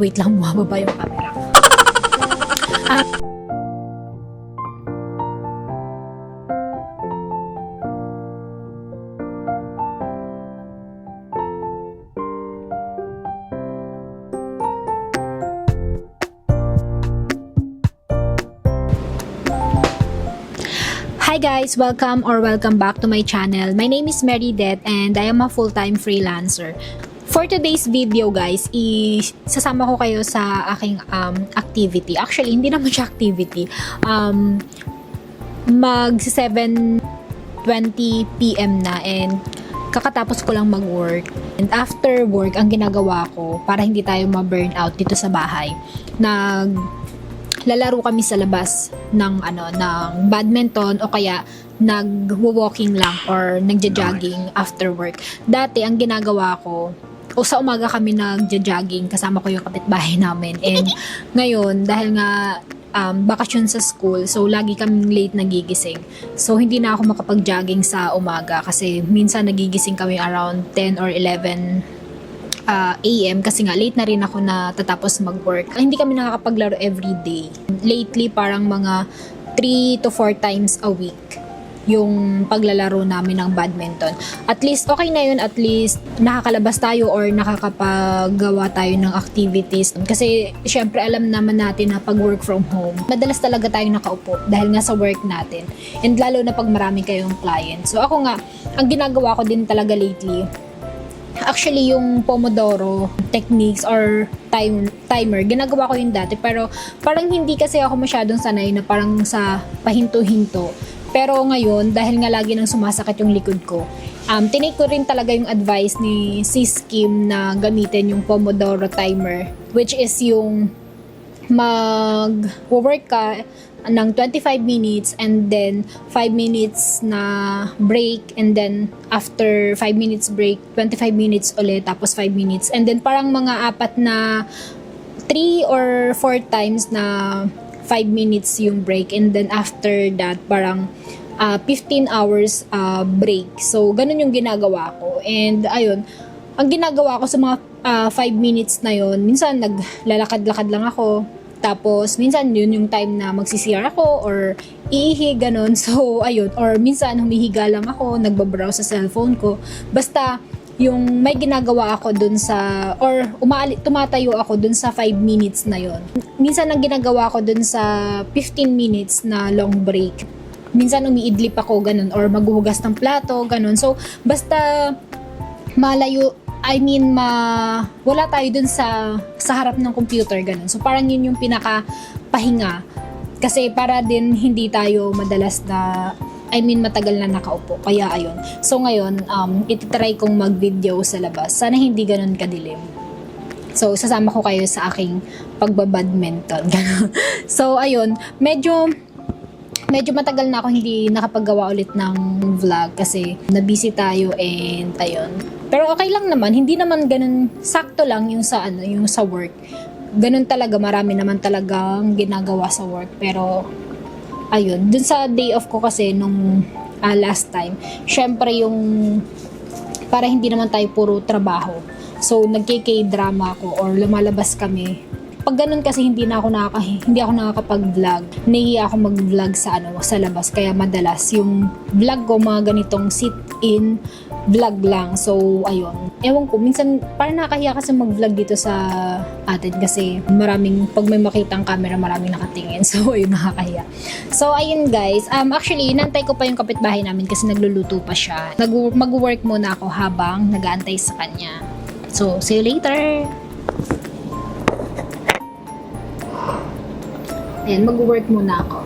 Wait lang, bumababa yung camera. Hi guys! Welcome back to my channel. My name is Mary Det and I am a full-time freelancer. For today's video guys, sasama ko kayo sa aking activity. Actually, hindi naman siya activity. Mag 7:20 PM na and kakatapos ko lang mag-work. And after work, ang ginagawa ko para hindi tayo ma-burn out dito sa bahay, lalaro kami sa labas ng badminton o kaya nag-walking lang or nagja-jogging after work. Dati ang ginagawa ko, o sa umaga kami nagja-jogging kasama ko yung kapitbahay namin. And ngayon dahil nga bakasyon sa school, so lagi kaming late nagigising. So hindi na ako makapag-jogging sa umaga kasi minsan nagigising kami around 10 or 11 AM kasi nga late na rin ako na tatapos mag-work. Hindi kami nakakapaglaro every day. Lately parang mga 3 to 4 times a week yung paglalaro namin ng badminton. At least okay na yun, at least nakakalabas tayo or nakakapagawa tayo ng activities. Kasi syempre alam naman natin na pag work from home, madalas talaga tayong nakaupo dahil nga sa work natin. And lalo na pag marami kayong client. So ako nga, ang ginagawa ko din talaga lately, actually yung Pomodoro techniques or timer, ginagawa ko yun dati pero parang hindi kasi ako masyadong sanay na parang sa pahinto-hinto. Pero ngayon, dahil nga lagi nang sumasakit yung likod ko, tinake ko rin talaga yung advice ni Sis Kim na gamitin yung Pomodoro timer, which is yung mag-work ka ng 25 minutes and then 5 minutes na break, and then after 5 minutes break 25 minutes ulit, tapos 5 minutes, and then parang mga 3 or 4 times na 5 minutes yung break, and then after that parang 15 hours break. So ganun yung ginagawa ko. And ayun, ang ginagawa ko sa mga 5 minutes na yun, minsan naglalakad-lakad lang ako. Tapos, minsan yun yung time na magsisiyar ako or iihi, ganun. So, ayun. Or minsan, humihiga lang ako, nagbabrowse sa cellphone ko. Basta, yung may ginagawa ako dun sa, or tumatayo ako dun sa 5 minutes na yun. Minsan, ang ginagawa ko dun sa 15 minutes na long break. Minsan, umiidlip ako, ganun. Or maghuhugas ng plato, ganun. So, basta, wala tayo dun sa harap ng computer, ganun. So, parang yun yung pinaka-pahinga. Kasi para din hindi tayo madalas matagal na nakaupo. Kaya, ayun. So, ngayon, ititry kong mag-video sa labas. Sana hindi ganun kadilim. So, sasama ko kayo sa aking pagbabadminton. So, ayun. Medyo matagal na ako hindi nakapaggawa ulit ng vlog kasi na-busy tayo and ayun. Pero okay lang naman, hindi naman ganun, sakto lang yung sa work. Ganun talaga, marami naman talagang ginagawa sa work. Pero ayun, dun sa day off ko kasi nung last time, syempre yung para hindi naman tayo puro trabaho. So nagki-K-drama ako or lumalabas kami. Pag ganun kasi hindi ako nakakapag-vlog. Nahihiya ako mag-vlog sa labas, kaya madalas yung vlog ko mga ganitong sit-in vlog lang. So ayun. Ewan ko, minsan parang nakakahiya kasi mag-vlog dito sa atin kasi pag may makitang camera, maraming nakatingin. So ayun, nakakahiya. So ayun guys, actually inantay ko pa yung kapitbahay namin kasi nagluluto pa siya. Mag-work muna ako habang nag-aantay sa kanya. So see you later. Ayan, mag-work muna ako.